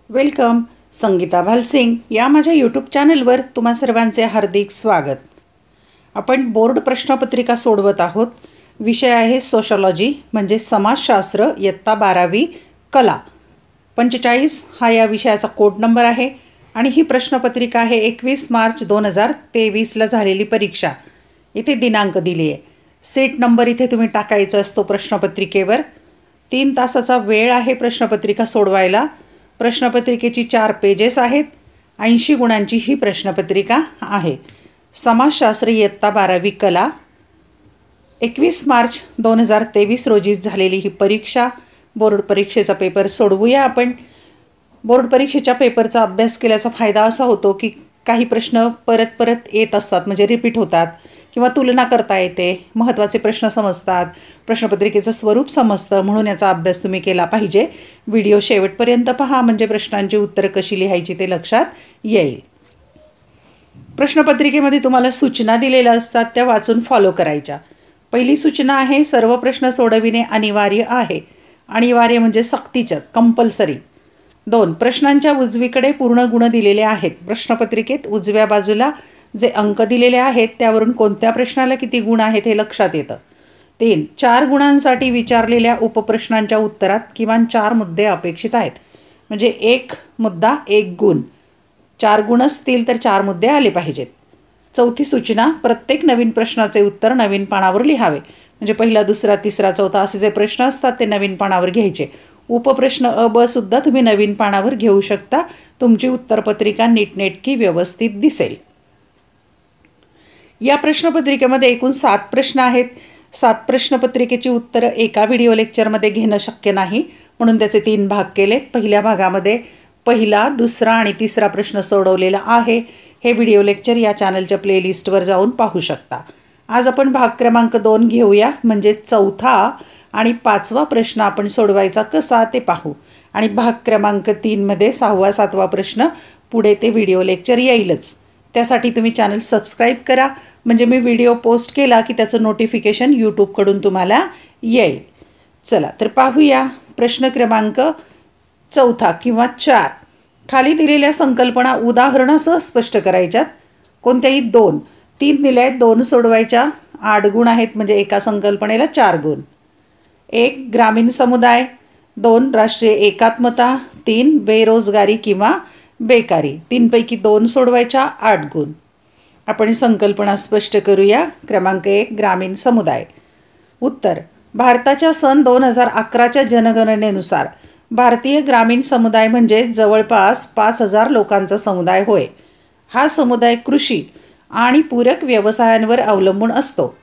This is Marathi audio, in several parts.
वेलकम. संगीता भालसिंग या माझ्या यूट्यूब चॅनलवर तुम्हा सर्वांचे हार्दिक स्वागत. आपण बोर्ड प्रश्नपत्रिका सोडवत आहोत. विषय आहे सोशॉलॉजी म्हणजे समाजशास्त्र, इयत्ता 12वी कला. 45 हा या विषयाचा कोड नंबर आहे आणि ही प्रश्नपत्रिका आहे 21 मार्च 2023ला झालेली परीक्षा. इथे दिनांक दिली आहे. सीट नंबर इथे तुम्ही टाकायचा असतो प्रश्नपत्रिकेवर. 3 तासाचा वेळ आहे प्रश्नपत्रिका सोडवायला. प्रश्नपत्रिकेची 4 पेजेस आहेत. 80 गुणांची ही प्रश्नपत्रिका आहे. समाजशास्त्र इयत्ता 12वी कला. 21 मार्च 2023 रोजी झालेली ही परीक्षा. बोर्ड परीक्षेचा पेपर सोडवूया आपण. बोर्ड परीक्षेच्या पेपरचा अभ्यास केल्याचा फायदा असा होतो की काही प्रश्न परत परत येत असतात, म्हणजे रिपीट होतात किंवा तुलना करता येते, महत्त्वाचे प्रश्न समजतात, प्रश्नपत्रिकेचं स्वरूप समजतं. म्हणून याचा अभ्यास तुम्ही केला पाहिजे. व्हिडिओ शेवटपर्यंत पहा म्हणजे प्रश्नांची उत्तरं कशी लिहायची ते लक्षात येईल. प्रश्नपत्रिकेमध्ये तुम्हाला सूचना दिलेल्या असतात, त्या वाचून फॉलो करायच्या. पहिली सूचना आहे, सर्व प्रश्न सोडविणे अनिवार्य आहे. अनिवार्य म्हणजे सक्तीचं, कंपल्सरी. 2. प्रश्नांच्या उजवीकडे पूर्ण गुण दिलेले आहेत. प्रश्नपत्रिकेत उजव्या बाजूला जे अंक दिलेले आहेत त्यावरून कोणत्या प्रश्नाला किती गुण आहेत हे लक्षात येतं. 3. 4 गुणांसाठी विचारलेल्या उपप्रश्नांच्या उत्तरात किमान 4 मुद्दे अपेक्षित आहेत. म्हणजे 1 मुद्दा 1 गुण. 4 गुण असतील तर 4 मुद्दे आले पाहिजेत. 4थी सूचना, प्रत्येक नवीन प्रश्नाचे उत्तर नवीन पानावर लिहावे. म्हणजे पहिला, दुसरा, तिसरा, चौथा असे जे प्रश्न असतात ते नवीन पानावर घ्यायचे. उपप्रश्न अ, ब सुद्धा तुम्ही नवीन पानावर घेऊ शकता. तुमची उत्तरपत्रिका नीटनेटकी व्यवस्थित दिसेल. या प्रश्नपत्रिकेमध्ये एकूण 7 प्रश्न आहेत. 7 प्रश्नपत्रिकेची उत्तरं एका व्हिडिओ लेक्चरमध्ये घेणं शक्य नाही, म्हणून त्याचे 3 भाग केलेत. पहिल्या भागामध्ये पहिला, दुसरा आणि तिसरा प्रश्न सोडवलेला आहे. हे व्हिडिओ लेक्चर या चॅनलच्या प्लेलिस्टवर जाऊन पाहू शकता. आज आपण भाग क्रमांक 2 घेऊया, म्हणजे 4था आणि 5वा प्रश्न आपण सोडवायचा कसा ते पाहू. आणि भाग क्रमांक 3मध्ये 6वा 7वा प्रश्न पुढे ते व्हिडिओ लेक्चर येईलच. त्यासाठी तुम्ही चॅनल सबस्क्राईब करा, म्हणजे मी व्हिडिओ पोस्ट केला की त्याचं नोटिफिकेशन यूट्यूबकडून तुम्हाला येईल. चला तर पाहूया. प्रश्न क्रमांक 4 किंवा 4. खाली दिलेल्या संकल्पना उदाहरणासह स्पष्ट करायच्यात. कोणत्याही 2. 3 दिल्या आहेत, 2 सोडवायच्या. 8 गुण आहेत, म्हणजे एका संकल्पनेला 4 गुण. 1. ग्रामीण समुदाय. 2. राष्ट्रीय एकात्मता. 3. बेरोजगारी किंवा बेकारी. 3 पैकी 2 सोडवायच्या, 8 गुण. आपण संकल्पना स्पष्ट करूया. क्रमांक 1. ग्रामीण समुदाय. उत्तर, भारताच्या सन 2011च्या जनगणनेनुसार भारतीय ग्रामीण समुदाय म्हणजे जवळपास 5,000 लोकांचा समुदाय होय. हा समुदाय कृषी आणि पूरक व्यवसायांवर अवलंबून असतो.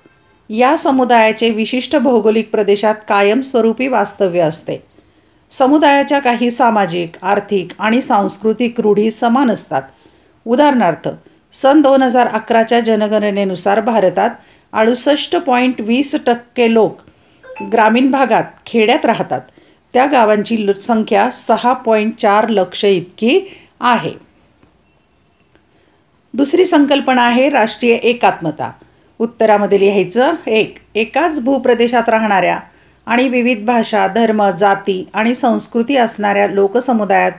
या समुदायाचे विशिष्ट भौगोलिक प्रदेशात कायमस्वरूपी वास्तव्य असते. समुदायाच्या काही सामाजिक, आर्थिक आणि सांस्कृतिक रूढी समान असतात. उदाहरणार्थ, सन 2011च्या जनगणनेनुसार भारतात 68.20% लोक ग्रामीण भागात खेड्यात राहतात. त्या गावांची संख्या 6.4 लक्ष इतकी आहे. दुसरी संकल्पना आहे राष्ट्रीय एकात्मता. उत्तरामध्ये लिहायचं. 1. एकाच भूप्रदेशात राहणाऱ्या आणि विविध भाषा, धर्म, जाती आणि संस्कृती असणाऱ्या लोकसमुदायात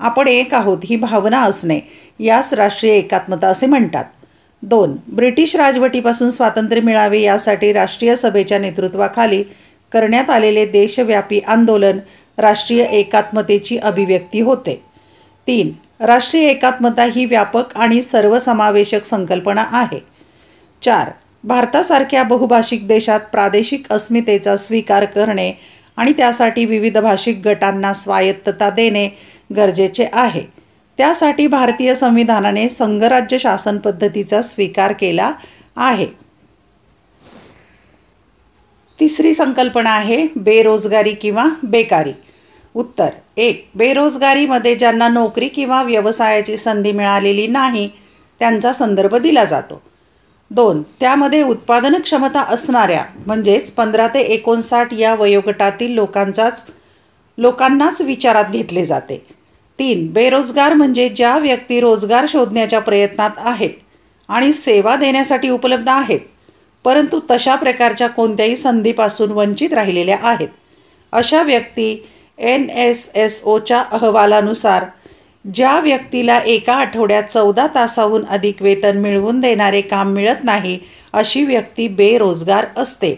आपण एक आहोत ही भावना असणे यास राष्ट्रीय एकात्मता असे म्हणतात. 2. ब्रिटिश राजवटीपासून स्वातंत्र्य मिळावे यासाठी राष्ट्रीय सभेच्या नेतृत्वाखाली करण्यात आलेले देशव्यापी आंदोलन राष्ट्रीय एकात्मतेची अभिव्यक्ती होते. 3. राष्ट्रीय एकात्मता ही व्यापक आणि सर्वसमावेशक संकल्पना आहे. 4. भारतासारख्या बहुभाषिक देशात प्रादेशिक अस्मितेचा स्वीकार करणे आणि त्यासाठी विविध भाषिक गटांना स्वायत्तता देणे गरजेचे आहे. त्यासाठी भारतीय संविधानाने संघराज्य शासन पद्धतीचा स्वीकार केला आहे. तिसरी संकल्पना आहे बेरोजगारी किंवा बेकारी. उत्तर, 1. बेरोजगारीमध्ये ज्यांना नोकरी किंवा व्यवसायाची संधी मिळालेली नाही त्यांचा संदर्भ दिला जातो. 2. त्यामध्ये उत्पादन क्षमता असणाऱ्या म्हणजेच 15 ते 59 या वयोगटातील लोकांनाच विचारात घेतले जाते. 3. बेरोजगार म्हणजे ज्या व्यक्ती रोजगार शोधण्याच्या प्रयत्नात आहेत आणि सेवा देण्यासाठी उपलब्ध आहेत, परंतु तशा प्रकारच्या कोणत्याही संधीपासून वंचित राहिलेल्या आहेत. अशा व्यक्ती NSSOच्या अहवालानुसार ज्या व्यक्तीला एका आठवड्यात 14 तासाहून अधिक वेतन मिळवून देणारे काम मिळत नाही अशी व्यक्ती बेरोजगार असते.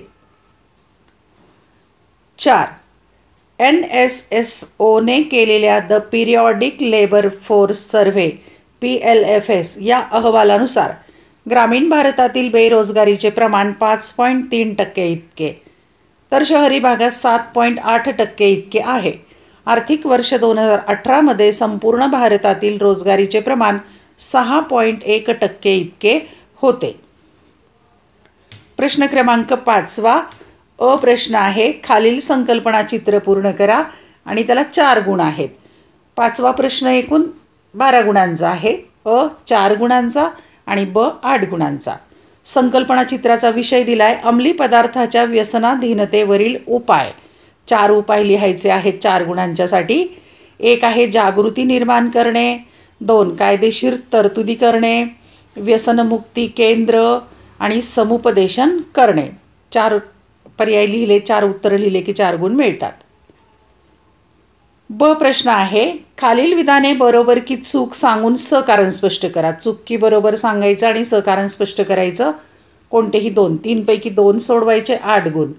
4. NSSOने केलेल्या the periodic labour force survey PLFS या अहवालानुसार ग्रामीण भारतातील बेरोजगारीचे प्रमाण 5.3% इतके, तर शहरी भागात 7.8% इतके आहे. आर्थिक वर्ष 2018 संपूर्ण भारतातील रोजगारीचे प्रमाण 6.1% इतके होते. प्रश्न क्रमांक 5 अ प्रश्न आहे, खालील संकल्पना चित्र पूर्ण करा आणि त्याला 4 गुण आहेत. 5वा प्रश्न एकूण 12 गुणांचा आहे, अ 4 गुणांचा आणि ब 8 गुणांचा. संकल्पना चित्राचा विषय दिलाय अंमली पदार्थाच्या व्यसनाधीनतेवरील उपाय. 4 उपाय लिहायचे आहेत 4 गुणांच्यासाठी. 1 आहे जागृती निर्माण करणे, 2 कायदेशीर तरतुदी करणे, व्यसनमुक्ती केंद्र आणि समुपदेशन करणे. 4 पर्याय लिहिले, 4 उत्तरं लिहिले की 4 गुण मिळतात. ब प्रश्न आहे, खालील विधाने बरोबर की चूक सांगून सकारण स्पष्ट करा. चूक की बरोबर सांगायचं आणि सकारण स्पष्ट करायचं. कोणतेही 2, 3 पैकी 2 सोडवायचे, 8 गुण.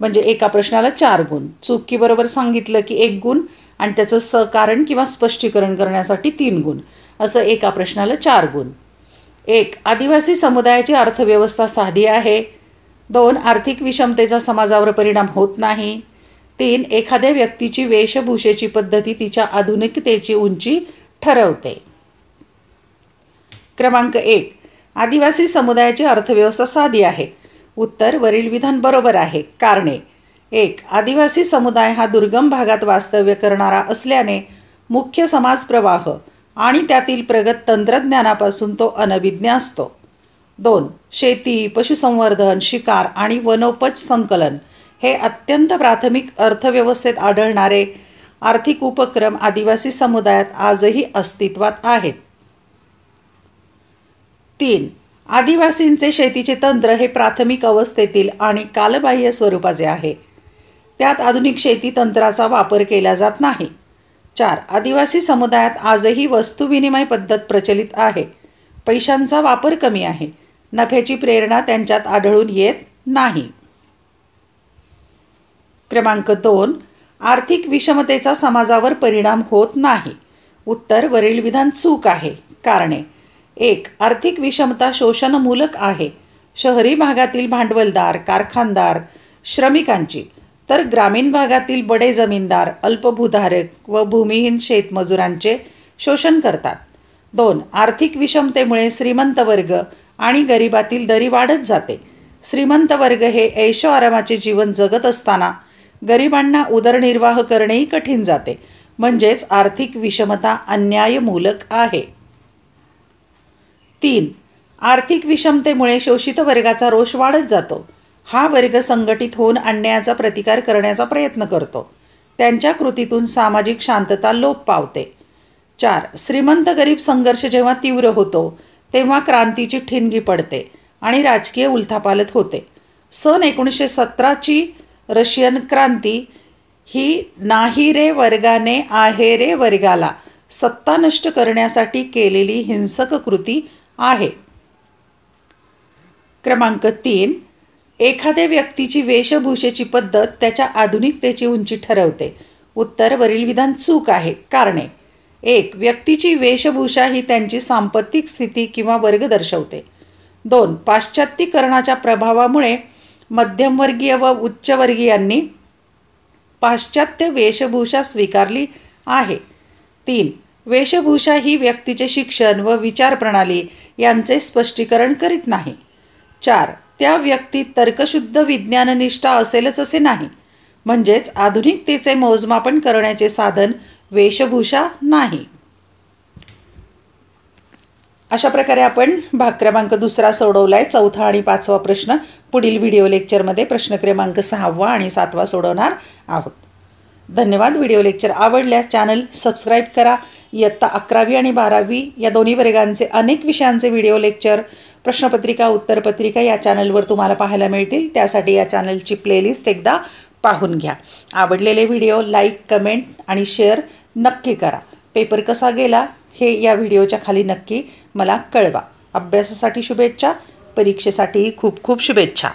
म्हणजे एका प्रश्नाला 4 गुण. चूक की बरोबर सांगितलं की 1 गुण आणि त्याचं सकारण किंवा स्पष्टीकरण करण्यासाठी 3 गुण. असं एका प्रश्नाला 4 गुण. 1. आदिवासी समुदायाची अर्थव्यवस्था साधी आहे. 2. आर्थिक विषमतेचा समाजावर परिणाम होत नाही. 3. एखाद्या व्यक्तीची वेशभूषेची पद्धती तिच्या आधुनिकतेची उंची ठरवते. क्रमांक 1. आदिवासी समुदायाची अर्थव्यवस्था साधी आहे. उत्तर वरील विधान बरोबर आहे. कारणे. 1. आदिवासी समुदाय हा दुर्गम भागात वास्तव्य करणारा असल्याने मुख्य समाज प्रवाह आणि त्यातील प्रगत तंत्रज्ञानापासून तो अनभिज्ञ असतो. 2. शेती, पशुसंवर्धन, शिकार आणि वनोपज संकलन हे अत्यंत प्राथमिक अर्थव्यवस्थेत आढळणारे आर्थिक उपक्रम आदिवासी समुदायात आजही अस्तित्वात आहेत. 3. आदिवासींचे शेतीचे तंत्र हे प्राथमिक अवस्थेतील आणि कालबाह्य स्वरूपाचे आहे. त्यात आधुनिक शेती तंत्राचा वापर केला जात नाही. 4. आदिवासी समुदायात आजही वस्तुविनिमय पद्धत प्रचलित आहे. पैशांचा वापर कमी आहे. नफ्याची प्रेरणा त्यांच्यात आढळून येत नाही. क्रमांक 2. आर्थिक विषमतेचा समाजावर परिणाम होत नाही. उत्तर वरील विधान चूक आहे. कारणे. 1. आर्थिक विषमता शोषणमूलक आहे. शहरी भागातील भांडवलदार, कारखानदार, श्रमिकांची, तर ग्रामीण भागातील बडे जमीनदार, अल्पभूधारक व भूमिहीन शेतमजुरांचे शोषण करतात. 2. आर्थिक विषमतेमुळे श्रीमंत वर्ग आणि गरिबातील दरी वाढत जाते. श्रीमंत वर्ग हे ऐशो आरामाचे जीवन जगत असताना गरिबांना उदरनिर्वाह करणेही कठीण जाते. म्हणजेच आर्थिक विषमता अन्यायमूलक आहे. 3. आर्थिक विषमतेमुळे शोषित वर्गाचा रोष वाढत जातो. हा वर्ग संघटित होऊन अन्यायाचा प्रतिकार करण्याचा प्रयत्न करतो. त्यांच्या कृतीतून सामाजिक शांतता लोप पावते. 4. श्रीमंत गरीब संघर्ष जेव्हा तीव्र होतो तेव्हा क्रांतीची ठिणगी पडते आणि राजकीय उलथापालथ होते. सन 1917ची रशियन क्रांती ही नाही रे वर्गाने आहे रे वर्गाला सत्ता नष्ट करण्यासाठी केलेली हिंसक कृती आहे. क्रमांक 3. एखाद्या व्यक्तीची वेशभूषेची पद्धत त्याच्या आधुनिकतेची उंची ठरवते. उत्तर वरील विधान चूक आहे. कारणे. 1. व्यक्तीची वेशभूषा ही त्यांची सांपत्तिक स्थिती किंवा वर्ग दर्शवते. 2. पाश्चात्तीकरणाच्या प्रभावामुळे मध्यमवर्गीय व उच्चवर्गीयांनी पाश्चात्य वेशभूषा स्वीकारली आहे. 3. वेशभूषा ही व्यक्तीचे शिक्षण व विचारप्रणाली यांचे स्पष्टीकरण करीत नाही. 4. त्या व्यक्तीत तर्कशुद्ध विज्ञाननिष्ठा असेलच असे नाही. म्हणजेच आधुनिकतेचे मोजमापन करण्याचे साधन वेशभूषा नाही. अशा प्रकारे आपण भाग क्रमांक 2 सोडवलाय. 4था आणि 5वा प्रश्न पुढील व्हिडिओ लेक्चरमध्ये प्रश्न क्रमांक 6वा आणि 7वा सोडवणार आहोत. धन्यवाद. व्हिडिओ लेक्चर आवडल्यास चॅनल सबस्क्राईब करा. इयत्ता 11वी आणि 12वी या दोन्ही वर्गांचे अनेक विषयांचे व्हिडिओ लेक्चर, प्रश्नपत्रिका, उत्तरपत्रिका या चॅनलवर तुम्हाला पाहायला मिळतील. त्यासाठी या चॅनलची प्लेलिस्ट एकदा पाहून घ्या. आवडलेले व्हिडिओ लाईक, कमेंट आणि शेअर नक्की करा. पेपर कसा गेला हे या व्हिडिओच्या खाली नक्की मला कळवा. अभ्यासासाठी शुभेच्छा, परीक्षेसाठी खूप खूप शुभेच्छा.